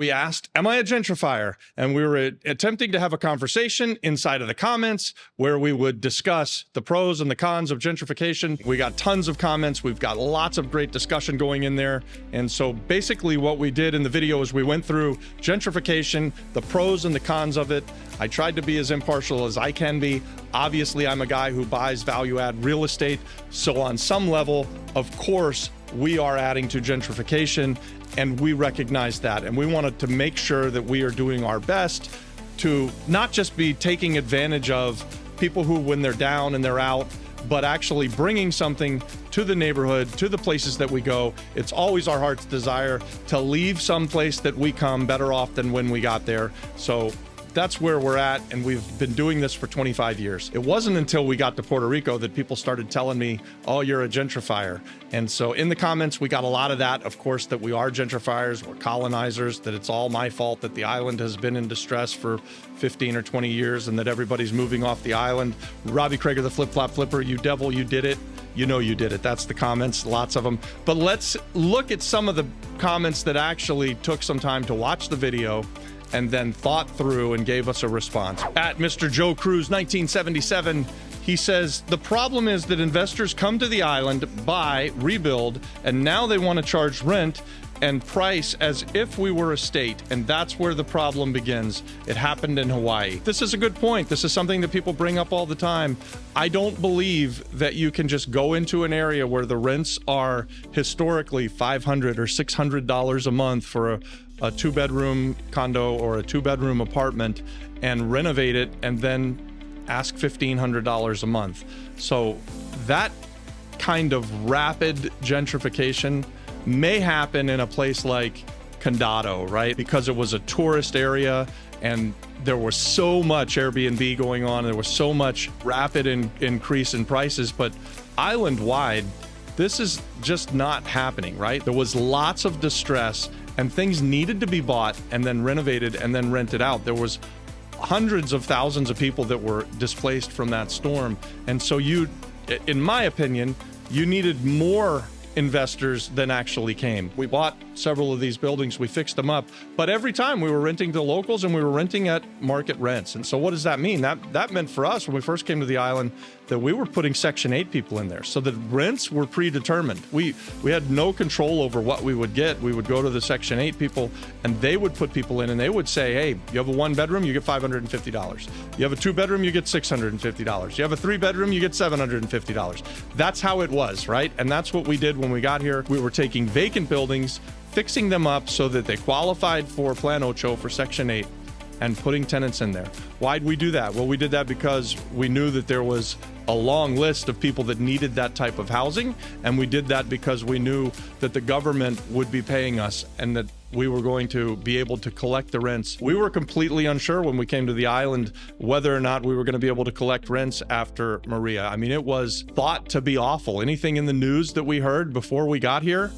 We asked, am I a gentrifier? And we were attempting to have a conversation inside of the comments where we would discuss the pros and the cons of gentrification. We got tons of comments. We've got lots of great discussion going in there. And so basically what we did in the video is we went through gentrification, the pros and the cons of it. I tried to be as impartial as I can be. Obviously, I'm a guy who buys value-add real estate. So on some level, of course, we are adding to gentrification, and we recognize that. And we wanted to make sure that we are doing our best to not just be taking advantage of people who, when they're down and they're out, but actually bringing something to the neighborhood, to the places that we go. It's always our heart's desire to leave some place that we come better off than when we got there. So that's where we're at, and we've been doing this for 25 years. It wasn't until we got to Puerto Rico that people started telling me, oh, you're a gentrifier. And so in the comments, we got a lot of that, of course, that we are gentrifiers, we're colonizers, that it's all my fault that the island has been in distress for 15 or 20 years and that everybody's moving off the island. Robbie Krager, the flip-flop flipper, you devil, you did it. You know you did it. That's the comments, lots of them. But let's look at some of the comments that actually took some time to watch the video and then thought through and gave us a response. At Mr. Joe Cruz 1977, he says, the problem is that investors come to the island, buy, rebuild, and now they want to charge rent and price as if we were a state, and that's where the problem begins. It happened in Hawaii. This is a good point. This is something that people bring up all the time. I don't believe that you can just go into an area where the rents are historically $500 or $600 a month for a two-bedroom condo or a two-bedroom apartment and renovate it and then ask $1,500 a month. So that kind of rapid gentrification may happen in a place like Condado, right? Because it was a tourist area and there was so much Airbnb going on. There was so much rapid increase in prices, but island-wide, this is just not happening, right? There was lots of distress and things needed to be bought and then renovated and then rented out. There was hundreds of thousands of people that were displaced from that storm. And so you, in my opinion, you needed more investors than actually came. We bought several of these buildings, we fixed them up, but every time we were renting to locals and we were renting at market rents. And so what does that mean? That meant for us when we first came to the island that we were putting Section 8 people in there. So the rents were predetermined. We had no control over what we would get. We would go to the Section 8 people and they would put people in and they would say, hey, you have a one bedroom, you get $550. You have a two bedroom, you get $650. You have a three bedroom, you get $750. That's how it was, right? And that's what we did when we got here. We were taking vacant buildings, fixing them up so that they qualified for Plan Ocho for Section 8 and putting tenants in there. Why'd we do that? Well, we did that because we knew that there was a long list of people that needed that type of housing. And we did that because we knew that the government would be paying us and that we were going to be able to collect the rents. We were completely unsure when we came to the island whether or not we were going to be able to collect rents after Maria. I mean, it was thought to be awful. Anything in the news that we heard before we got here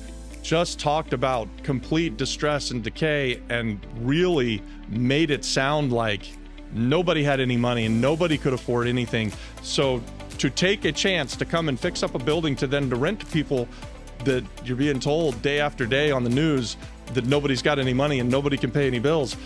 just talked about complete distress and decay and really made it sound like nobody had any money and nobody could afford anything. So to take a chance to come and fix up a building to then to rent to people that you're being told day after day on the news that nobody's got any money and nobody can pay any bills,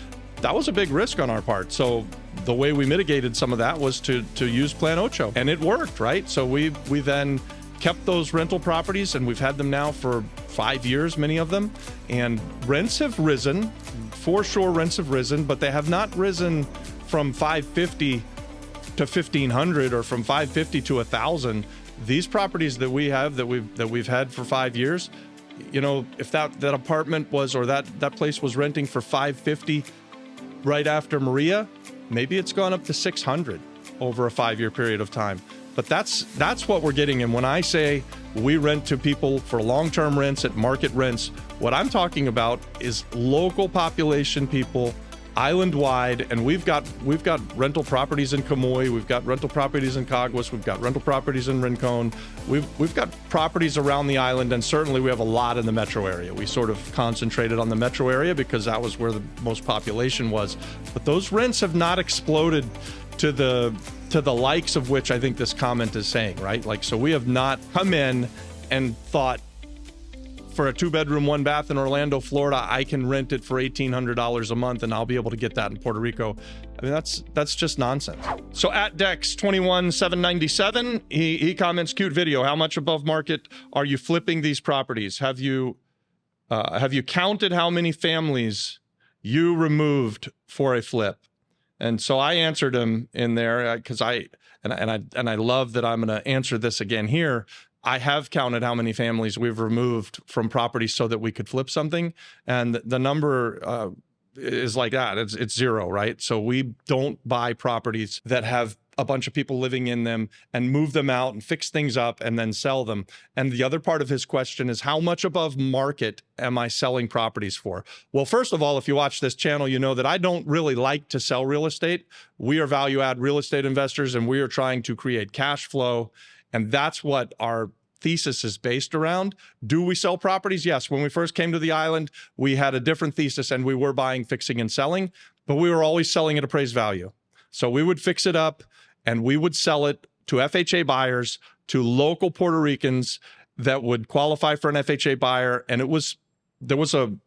that was a big risk on our part. So the way we mitigated some of that was to use Plan Ocho, and it worked, right? So we then kept those rental properties, and we've had them now for 5 years, many of them, and rents have risen. For sure, rents have risen, but they have not risen from $550 to $1,500 or from $550 to $1,000. These properties that we have that we've had for 5 years, you know, if that apartment was or that place was renting for $550 right after Maria, maybe it's gone up to $600 over a 5-year period of time. But that's what we're getting. And when I say we rent to people for long-term rents at market rents, what I'm talking about is local population people, island-wide, and we've got rental properties in Kamoy, we've got rental properties in Caguas, we've got rental properties in Rincon, we've got properties around the island, and certainly we have a lot in the metro area. We sort of concentrated on the metro area because that was where the most population was. But those rents have not exploded to the likes of which I think this comment is saying, right? Like, so we have not come in and thought for a 2-bedroom, 1-bath in Orlando, Florida, I can rent it for $1,800 a month and I'll be able to get that in Puerto Rico. I mean, that's just nonsense. So at Dex21797, he comments, cute video. How much above market are you flipping these properties? Have you counted how many families you removed for a flip? And so I answered him in there because I love that I'm going to answer this again here. I have counted how many families we've removed from properties so that we could flip something. And the number is like that. It's 0, right? So we don't buy properties that have a bunch of people living in them and move them out and fix things up and then sell them. And the other part of his question is, how much above market am I selling properties for? Well, first of all, if you watch this channel, you know that I don't really like to sell real estate. We are value add real estate investors, and we are trying to create cash flow. And that's what our thesis is based around. Do we sell properties? Yes. When we first came to the island, we had a different thesis and we were buying, fixing, and selling, but we were always selling at appraised value. So we would fix it up and we would sell it to FHA buyers, to local Puerto Ricans that would qualify for an FHA buyer. And there was a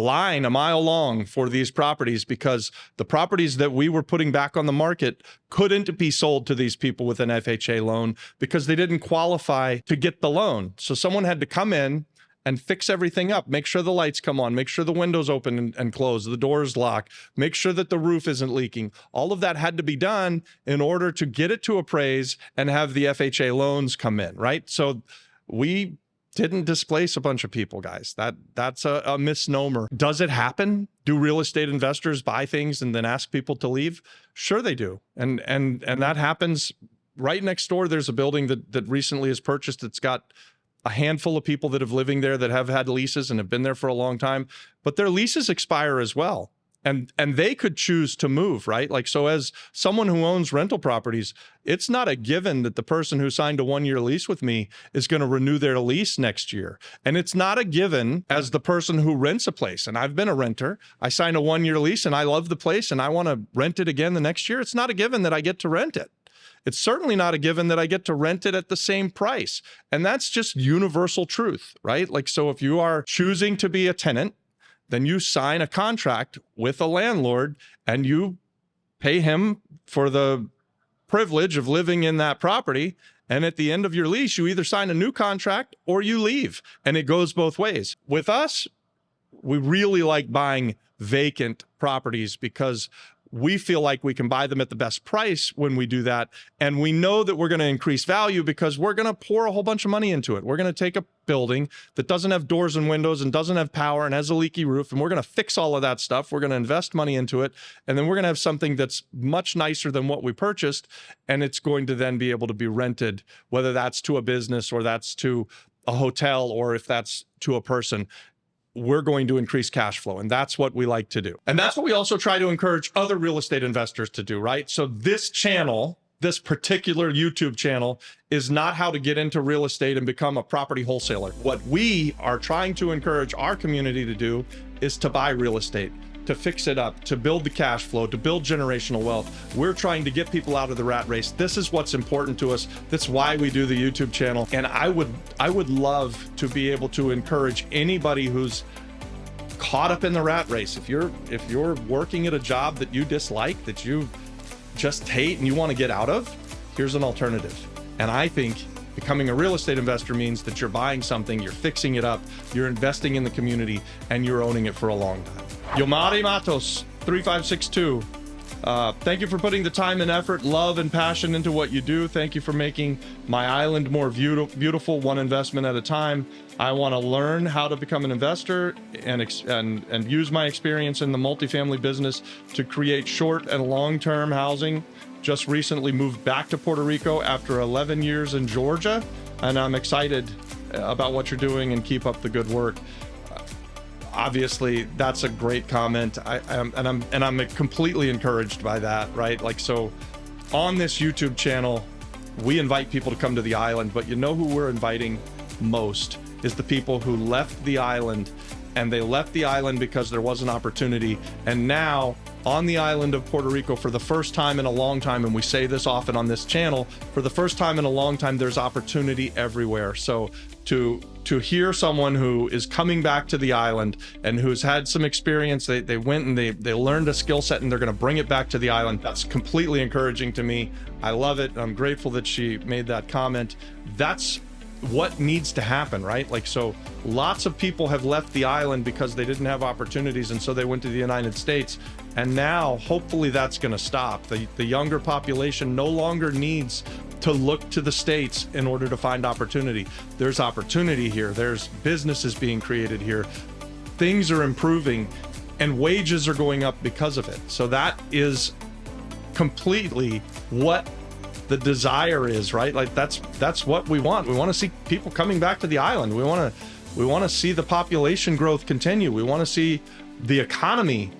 line a mile long for these properties because the properties that we were putting back on the market couldn't be sold to these people with an FHA loan because they didn't qualify to get the loan. So someone had to come in and fix everything up, make sure the lights come on, make sure the windows open and close, the doors lock, make sure that the roof isn't leaking. All of that had to be done in order to get it to appraise and have the FHA loans come in, right? So we didn't displace a bunch of people, guys. That's a misnomer. Does it happen? Do real estate investors buy things and then ask people to leave? Sure they do. And that happens right next door. There's a building that recently is purchased. It's got a handful of people that have living there that have had leases and have been there for a long time, but their leases expire as well. And they could choose to move, right? Like, so as someone who owns rental properties, it's not a given that the person who signed a 1-year lease with me is going to renew their lease next year. And it's not a given as the person who rents a place. And I've been a renter. I signed a 1-year lease and I love the place and I want to rent it again the next year. It's not a given that I get to rent it. It's certainly not a given that I get to rent it at the same price. And that's just universal truth, right? Like, so if you are choosing to be a tenant, then you sign a contract with a landlord and you pay him for the privilege of living in that property. And at the end of your lease, you either sign a new contract or you leave. And it goes both ways. With us, we really like buying vacant properties because we feel like we can buy them at the best price when we do that. And we know that we're going to increase value because we're going to pour a whole bunch of money into it. We're going to take a building that doesn't have doors and windows and doesn't have power and has a leaky roof, and we're going to fix all of that stuff. We're going to invest money into it. And then we're going to have something that's much nicer than what we purchased. And it's going to then be able to be rented, whether that's to a business or that's to a hotel or if that's to a person. We're going to increase cash flow. And that's what we like to do. And that's what we also try to encourage other real estate investors to do, right? So this channel, this particular YouTube channel, is not how to get into real estate and become a property wholesaler. What we are trying to encourage our community to do is to buy real estate, to fix it up, to build the cash flow, to build generational wealth. We're trying to get people out of the rat race. This is what's important to us. That's why we do the YouTube channel. And I would love to be able to encourage anybody who's caught up in the rat race. If you're working at a job that you dislike, that you just hate and you want to get out of, here's an alternative. And I think becoming a real estate investor means that you're buying something, you're fixing it up, you're investing in the community, and you're owning it for a long time. Yomari Matos, 3562. Thank you for putting the time and effort, love, and passion into what you do. Thank you for making my island more beautiful, one investment at a time. I want to learn how to become an investor and use my experience in the multifamily business to create short and long-term housing. Just recently moved back to Puerto Rico after 11 years in Georgia, and I'm excited about what you're doing and keep up the good work. Obviously, that's a great comment. I'm completely encouraged by that, right? Like, so on this YouTube channel, we invite people to come to the island, but you know who we're inviting most is the people who left the island, and they left the island because there was an opportunity, and now on the island of Puerto Rico for the first time in a long time, and we say this often on this channel, for the first time in a long time, there's opportunity everywhere. So to hear someone who is coming back to the island and who's had some experience, they went and they learned a skill set and they're going to bring it back to the island, that's completely encouraging to me. I love it. I'm grateful that she made that comment. That's what needs to happen, right? Like, so lots of people have left the island because they didn't have opportunities, and so they went to the United States. And now hopefully that's going to stop. The younger population no longer needs to look to the States in order to find opportunity. There's opportunity here. There's businesses being created here. Things are improving and wages are going up because of it. So that is completely what the desire is, right? Like that's what we want. We want to see people coming back to the island. We want to see the population growth continue. We want to see the economy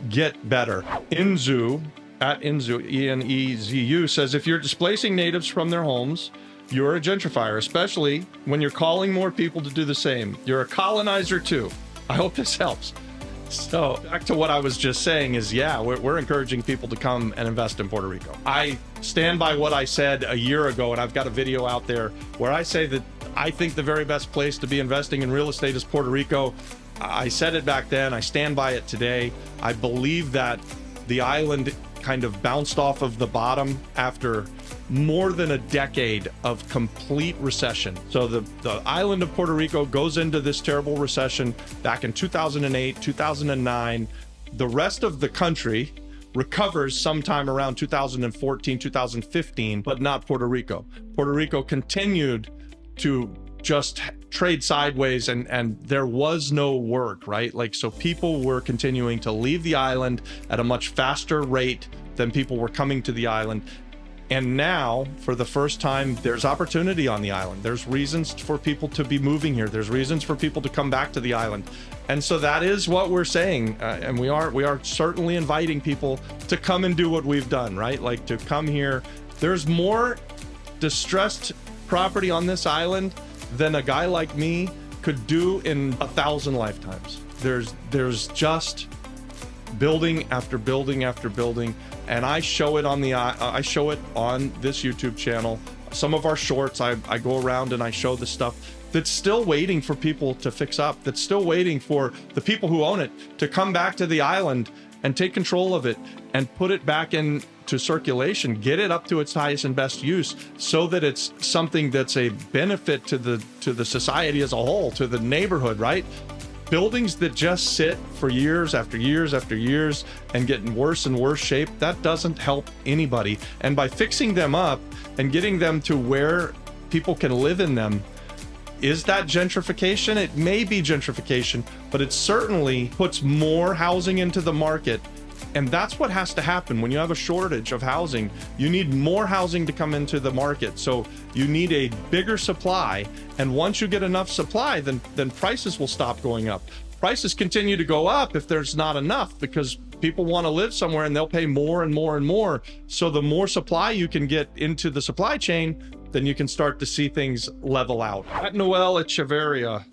get better. Inzu, at Inzu, E-N-E-Z-U, says, if you're displacing natives from their homes, you're a gentrifier, especially when you're calling more people to do the same. You're a colonizer too. I hope this helps. So back to what I was just saying is, yeah, we're encouraging people to come and invest in Puerto Rico. I stand by what I said a year ago, and I've got a video out there where I say that I think the very best place to be investing in real estate is Puerto Rico. I said it back then. I stand by it today. I believe that the island kind of bounced off of the bottom after more than a decade of complete recession. So the island of Puerto Rico goes into this terrible recession back in 2008, 2009. The rest of the country recovers sometime around 2014, 2015, but not Puerto Rico. Puerto Rico continued to just trade sideways, and there was no work, right? Like, so people were continuing to leave the island at a much faster rate than people were coming to the island. And now, for the first time, there's opportunity on the island. There's reasons for people to be moving here. There's reasons for people to come back to the island. And so that is what we're saying. And we are certainly inviting people to come and do what we've done, right? Like, to come here. There's more distressed property on this island than a guy like me could do in 1,000 lifetimes. There's just building after building after building, and I show it on this YouTube channel. Some of our shorts, I go around and I show the stuff that's still waiting for people to fix up, that's still waiting for the people who own it to come back to the island and take control of it and put it back into circulation, get it up to its highest and best use, so that it's something that's a benefit to the society as a whole, to the neighborhood, right? Buildings that just sit for years after years after years and get in worse and worse shape, that doesn't help anybody. And by fixing them up and getting them to where people can live in them, is that gentrification? It may be gentrification, but it certainly puts more housing into the market. And that's what has to happen when you have a shortage of housing. You need more housing to come into the market. So you need a bigger supply. And once you get enough supply, then prices will stop going up. Prices continue to go up if there's not enough, because people want to live somewhere and they'll pay more and more and more. So the more supply you can get into the supply chain, then you can start to see things level out. At Noel Echeverria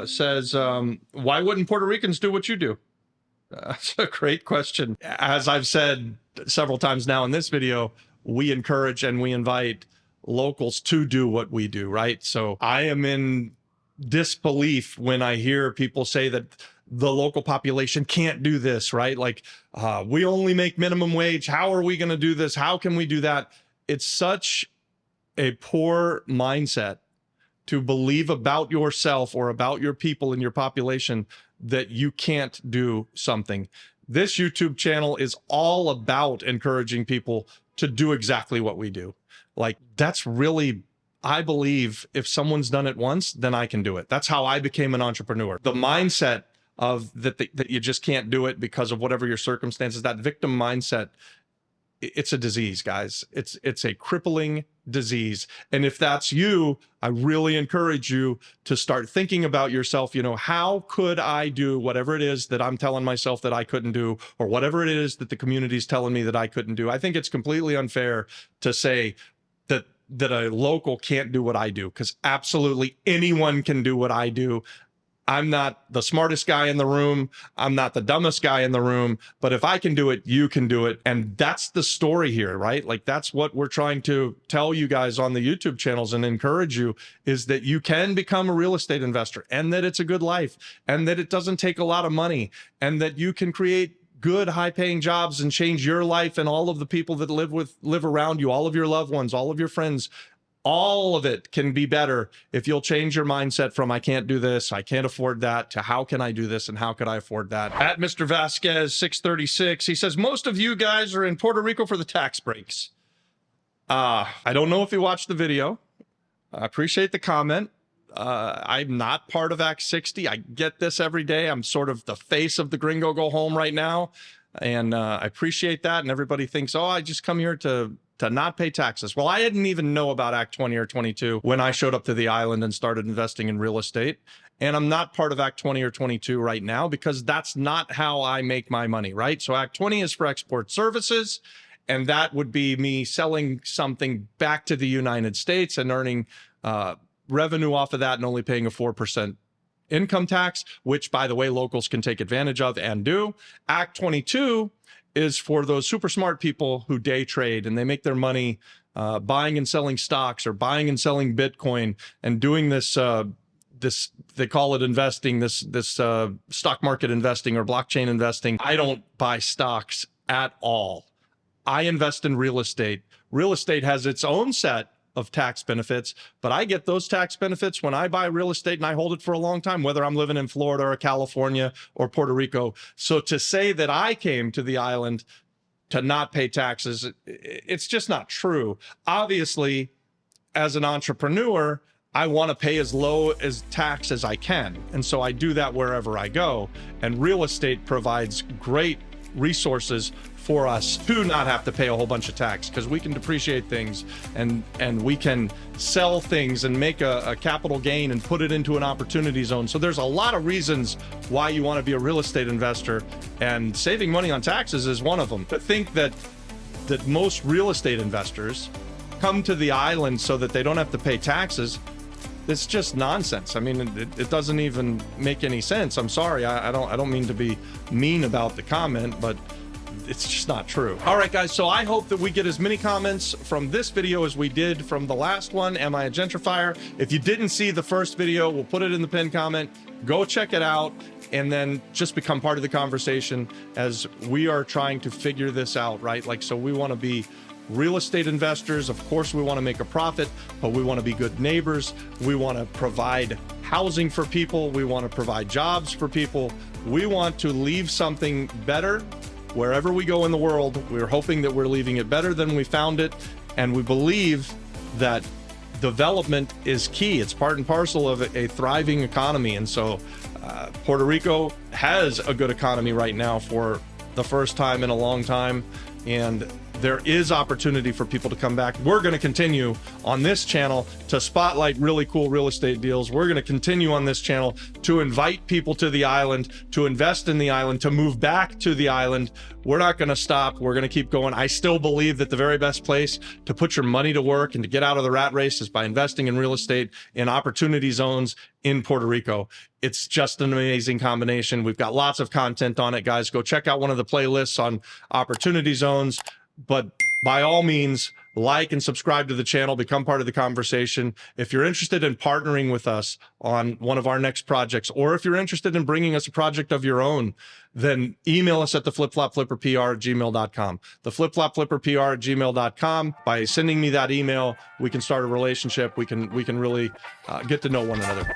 says, why wouldn't Puerto Ricans do what you do? That's a great question. As I've said several times now in this video, we encourage and we invite locals to do what we do, right? So I am in disbelief when I hear people say that the local population can't do this, right? Like, we only make minimum wage. How are we going to do this? How can we do that? It's such a poor mindset to believe about yourself or about your people and your population that you can't do something. This YouTube channel is all about encouraging people to do exactly what we do. Like, that's really, I believe if someone's done it once, then I can do it. That's how I became an entrepreneur. The mindset of that you just can't do it because of whatever your circumstances, that victim mindset, it's a disease, guys. It's a crippling disease. And if that's you, I really encourage you to start thinking about yourself. You know, how could I do whatever it is that I'm telling myself that I couldn't do, or whatever it is that the community's telling me that I couldn't do? I think it's completely unfair to say that a local can't do what I do, because absolutely anyone can do what I do. I'm not the smartest guy in the room. I'm not the dumbest guy in the room, but if I can do it, you can do it. And that's the story here, right? Like that's what we're trying to tell you guys on the YouTube channels and encourage you, is that you can become a real estate investor, and that it's a good life, and that it doesn't take a lot of money, and that you can create good, high-paying jobs and change your life and all of the people that live around you, all of your loved ones, all of your friends. All of it can be better if you'll change your mindset from I can't do this, I can't afford that, to how can I do this and how could I afford that. At Mr. Vasquez 636, he says, most of you guys are in Puerto Rico for the tax breaks. I don't know if you watched the video. I appreciate the comment. I'm not part of Act 60. I get this every day. I'm sort of the face of the Gringo Go Home right now. And I appreciate that. And everybody thinks, oh, I just come here to not pay taxes. Well, I didn't even know about Act 20 or 22 when I showed up to the island and started investing in real estate. And I'm not part of Act 20 or 22 right now because that's not how I make my money, right? So Act 20 is for export services. And that would be me selling something back to the United States and earning revenue off of that and only paying a 4% income tax, which, by the way, locals can take advantage of and do. Act 22 is for those super smart people who day trade and they make their money buying and selling stocks or buying and selling Bitcoin and doing this, they call it investing, this stock market investing or blockchain investing. I don't buy stocks at all. I invest in real estate. Real estate has its own set of tax benefits, but I get those tax benefits when I buy real estate and I hold it for a long time, whether I'm living in Florida or California or Puerto Rico. So to say that I came to the island to not pay taxes, it's just not true. Obviously, as an entrepreneur, I want to pay as low as tax as I can. And so I do that wherever I go. And real estate provides great resources for us to not have to pay a whole bunch of tax, because we can depreciate things and we can sell things and make a capital gain and put it into an opportunity zone. So there's a lot of reasons why you want to be a real estate investor, and saving money on taxes is one of them. To think that most real estate investors come to the island so that they don't have to pay taxes, it's just nonsense. I mean, it doesn't even make any sense. I'm sorry. I don't mean to be mean about the comment, but it's just not true. All right, guys. So I hope that we get as many comments from this video as we did from the last one. Am I a gentrifier? If you didn't see the first video, we'll put it in the pinned comment. Go check it out and then just become part of the conversation as we are trying to figure this out, right? Like, so we want to be real estate investors. Of course, we want to make a profit, but we want to be good neighbors. We want to provide housing for people. We want to provide jobs for people. We want to leave something better wherever we go in the world. We're hoping that we're leaving it better than we found it. And we believe that development is key. It's part and parcel of a thriving economy. And so Puerto Rico has a good economy right now for the first time in a long time. And there is opportunity for people to come back. We're going to continue on this channel to spotlight really cool real estate deals. We're going to continue on this channel to invite people to the island, to invest in the island, to move back to the island. We're not going to stop. We're going to keep going. I still believe that the very best place to put your money to work and to get out of the rat race is by investing in real estate in opportunity zones in Puerto Rico. It's just an amazing combination. We've got lots of content on it, guys. Go check out one of the playlists on opportunity zones. But by all means, like and subscribe to the channel, become part of the conversation. If you're interested in partnering with us on one of our next projects, or if you're interested in bringing us a project of your own, then email us at theflipflopflipperpr@gmail.com. Theflipflopflipperpr@gmail.com. By sending me that email, we can start a relationship. We can really get to know one another.